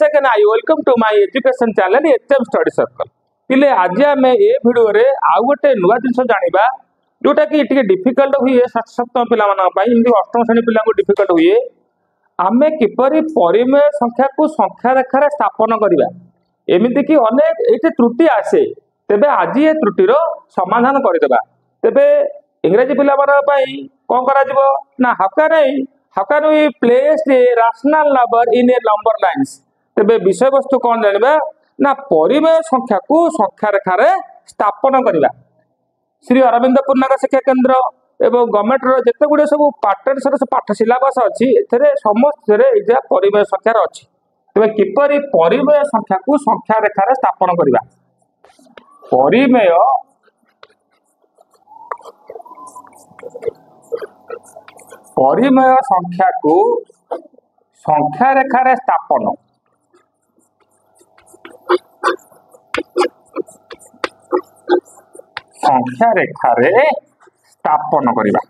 once again I welcome to my education channel HM Study Circle. पिले आज आम ए video रे आउ गोटे नुआ जिन जाना जोटा कि टे डिफिकल्ट हुए सप्तम पिलानी अष्टम श्रेणी पिला डिफिकल्ट हुए आमे किपरि परिमेय संख्या को संख्या रेखार स्थापन करवा एमती कि अनेक ये त्रुटि आसे तेबे आज ये त्रुटिर समाधान करदेबा। तेबे इंग्रजी पिला कौन करा how can we place a rational number in a number lines. तेबे विषय वस्तु कौन जानबा ना परिमेय संख्या को संख्या रेखार स्थापन करवा। श्री अरविंद पूर्णांग शिक्षा केन्द्र एवं गवर्नमेंट जिते गुड़े सब पैटर्न पाठ सिलेबस अच्छी समस्त परिमेय संख्यार अच्छी। तेज किपरि परिमेय संख्या को संख्या रेखार स्थापन करवा। परिमेय संख्या को संख्या रेखार स्थापन संख्या रेखार स्थापन करवा।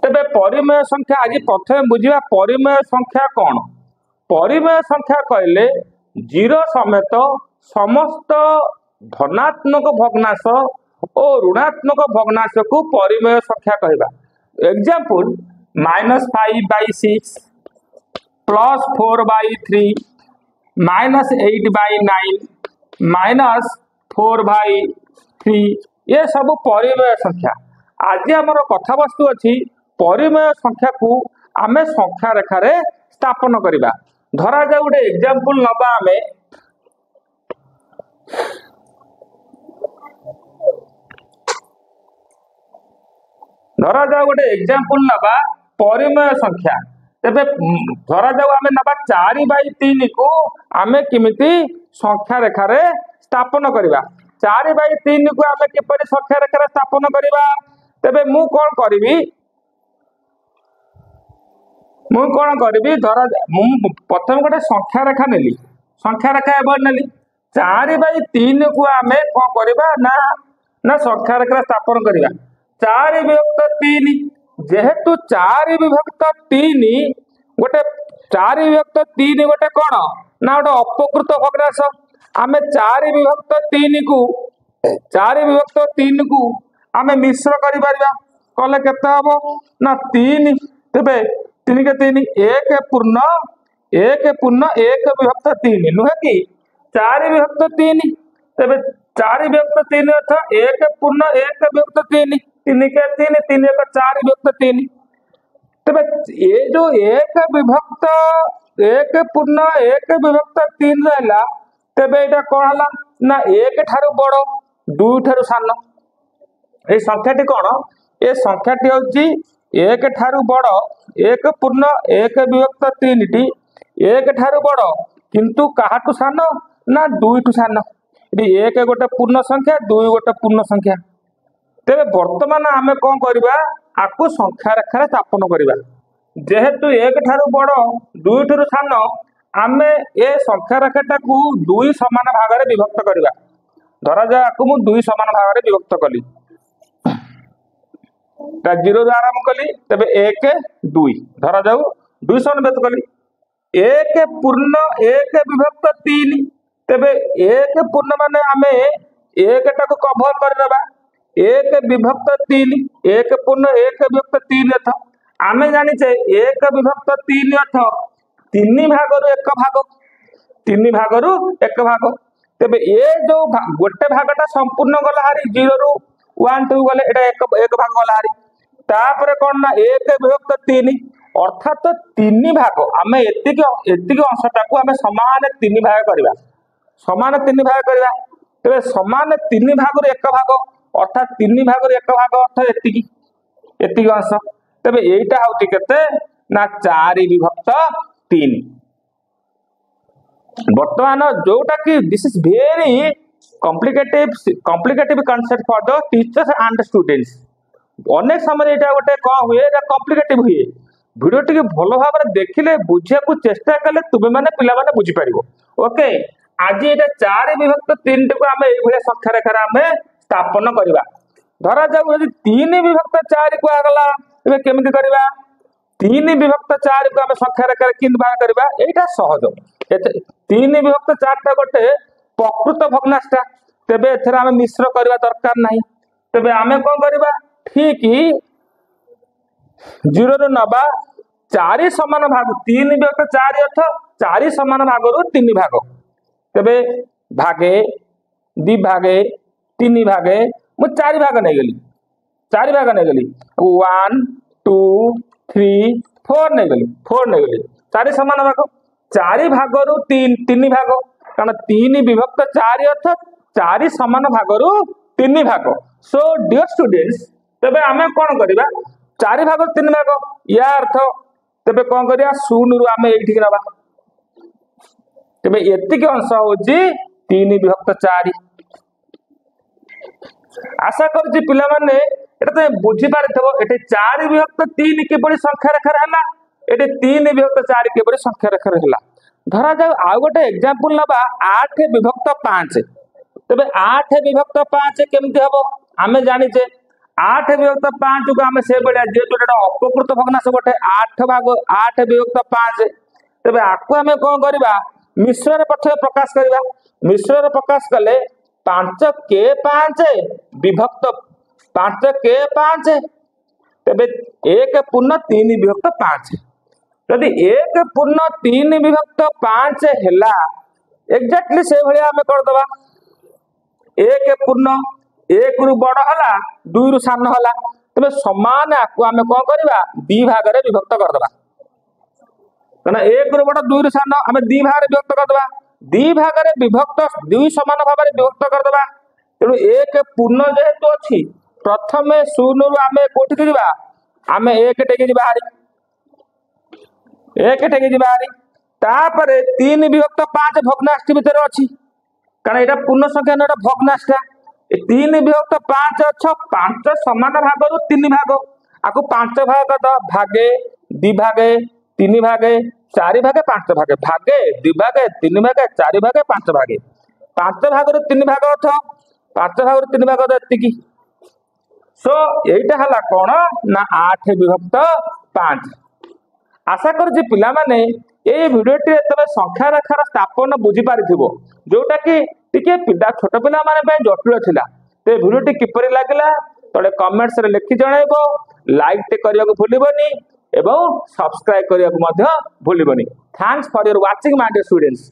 तेबे परिमेय संख्या आज प्रथम बुझा परिमेय संख्या कौन। परिमेय संख्या कहले जीरो समेत समस्त धनात्मक भग्नांश और ऋणात्मक भग्नांश को परिमेय संख्या कहवा। एग्जांपल -5/6 +4/3 -8/9 -4/3 ये सब परिमेय संख्या। आज आमर कथा वस्तु अच्छी परिमेय संख्या को आमे संख्या रेखार स्थापन करवा। धरा जाऊ गोटे एग्जांपल नबा आमे धरा जाऊ गोटे एग्जांपल नबा परिमेय संख्या। तेबे धरा जाऊ आमे नबा 4/3 को आमे किमिति संख्या रेखार स्थापन करवा। 4/3 को आमे किपरि संख्या रेखार स्थापन करवा। तेबे मु कोन करिवि धरा मु प्रथम गोटे संख्या रेखा नेली। संख्या रेखा एबर नेली 4/3 को आमे कोन करबा ना संख्या रेखा स्थापन करवा। 4/3 जेहेतु 4/3 गोटे 4/3 गोटे कौन ना गोटे अपकृत भग्नांश। आमे 4/3 को आमे मिश्र करि परिबा कले केते हबो ना 3। तेबे 3 के 3 1 पूर्ण 1/3 नुहे कि 4/3। तेबे 4/3 अर्थ 1 पूर्ण 1/3 3 के 3 3 1 4/3। तेबे ये जो 1 पूर्ण 1/3 रहला तेबे एटा कोन हला ना 1 ठारू बड़ 2 ठारू सान। ए संख्याटी कोन ए संख्याटी होची 1 ठारू बड़ 1 पूर्ण 1/3 टी 1 ठारू बड़ किंतु काहाटू सान ना 2 टू सान। ये 1 गोटे पूर्ण संख्या 2 गोटे पूर्ण संख्या। तेबे वर्तमान आमे कोन करबा आकु संख्या रेखार स्थापन करबा। जेहेतु 1 ठारू बड़ 2 ठारू सान आमे ए संख्या रेखाटा को 2 समान भाग रे विभक्त करबा। धरा जा आकु मु 2 समान भाग रे विभक्त कली 0 रे आरंभ कली। तेबे 1 2 धरा जाऊ 2 समान विभक्त कली 1 पूर्ण 1/3। तेबे 1 पूर्ण माने आमे 1 टा को कवर कर देबा 1/3 1 पूर्ण 1/3 अर्थ आमे जानि छे 1/3 अर्थ 3 भागरु 1 भाग 3 भागरु 1 भाग। तेबे ये जो गोटे भागटा संपूर्ण गला हारी 0 रु 1 2 गले एटा 1 भाग गला हारी। तापरे कोन ना 1/3 अर्थात 3 भाग आमे एतिक अंशटा को आमे समान 3 भाग करबा। समान 3 भाग करबा तेबे समान 3 भागरु 1 भाग अर्थात 3 भागरु 1 भाग अर्थ एतिक अंश। तेबे एटा होती केते ना 4/3। वर्तमान जोटा कि this is very complicative concept for the teachers and students. अनेक समय एटा गोटे कौन हुए एटा कॉम्प्लिकेटिव हुए। वीडियो टिके भलो भाव देखिले बुझिया को चेष्टा कले तुमे माने पिला माने बुझी परिबो। ओके आज एटा 4/3 को आमे एई भले संख्या रेखा आमे स्थापन करबा। धरा जाऊ यदि 3 विभक्त 4 कुआगला तेबे केमिति करबा 3 विभक्त 4 को आम संख्या रेखा किंतु बाहर करबा एटा सहज 3 विभक्त 4 टा गोटे प्रकृत भग्नांशटा तेबे एथरा आम मिश्र करबा दरकार नाही तेबे आमे कोन करबा ठीक 0 रु नबा 4 समान भाग 3 विभक्त 4 अर्थ 4 समान भाग रु 3 भाग तेबे भागे दि भागे 3 भागे मु 4 भाग नहीं गली 4 भाग नहीं गली 1 2 3 4 नहीं गली 4 नहीं गली 4 समान भाग 4 भाग रु 3 भाग कारण 3 विभक्त 4 अर्थ 4 समान भाग रु 3 भाग सो डियर स्टूडेंट्स तेबे आमे कोन करबा 4 भाग 3 भाग या अर्थ तेबे कोन करिया 0 रु आमे एठी नबा तेबे एतिक अंश होची 3 विभक्त 4 आशा करछि पिला माने एटा ते बुझी पारिथबो एटे 4 विभक्त 3 केबडी संख्या रेखा रहला एटे 3 विभक्त 4 केबडी संख्या रेखा रहला धरा जाऊ आ गोटे एग्जांपल नबा 8 विभक्त 5 तेबे 8 विभक्त 5 केमति हबो आमे जानिचे 8 विभक्त 5 को आमे से बळिया जे जोटा अपकृत भग्नांश गोटे 8 भाग 8 विभक्त 5 तेबे आको आमे कोन करबा मिश्र पथ प्रकाश करबा मिश्र प्रकाश कले 5 के 5 विभक्त 5 के 5 तेबे 1 पूर्ण 3 विभक्त 5 यदि 1 पूर्ण 3 विभक्त 5 हैला एग्जैक्टली से भलिया हमें कर दबा 1 पूर्ण 1 रु बड़ हला 2 रु सान हला तबे समान आकु हमें कोन करबा दी भाग रे विभक्त कर दबा कना 1 रु बड़ 2 रु सान हमें दी भाग रे विभक्त कर दबा दी भाग रे विभक्त 2 समान भाग रे विभक्त कर दबा तेनु 1 पूर्ण जेहेतु अछि प्रथमे 0 रु हमें कोठी दिबा हमें 1 टेके दिबा हारी 1 टेके दिबा हारी तापरे 3 विभक्त 5 भग्नांश भीतर अछि कारण एटा पूर्ण संख्या न एटा भग्नांशटा 3 विभक्त 5 अच्छा 5 समान भाग रु 3 भाग आकु 5 भाग द भागे दि भागे 3 भागे 4 भागे 5 भागे भागे 2 भागे 3 भागे 4 भागे 5 भागे 5 भाग रु 3 भाग अर्थ 5 भाग रु 3 भाग दतिकी सो एटा हला कोन ना 8 विभक्त 5 आशा करछि पिला माने ए भिडियोटी तबे संख्या रेखार स्थापन बुझी पारिथिबो जोटा कि टिके पिला छोट पिला माने पे जटिल थिला ते भिडियोटी किपरि लागिला तळे कमेंट्स रे लिखि जणाइबो लाइक टे करिया को भूलिबोनी एवं सब्सक्राइब करिया को मध्य भूलिबोनी thanks for your watching my dear students.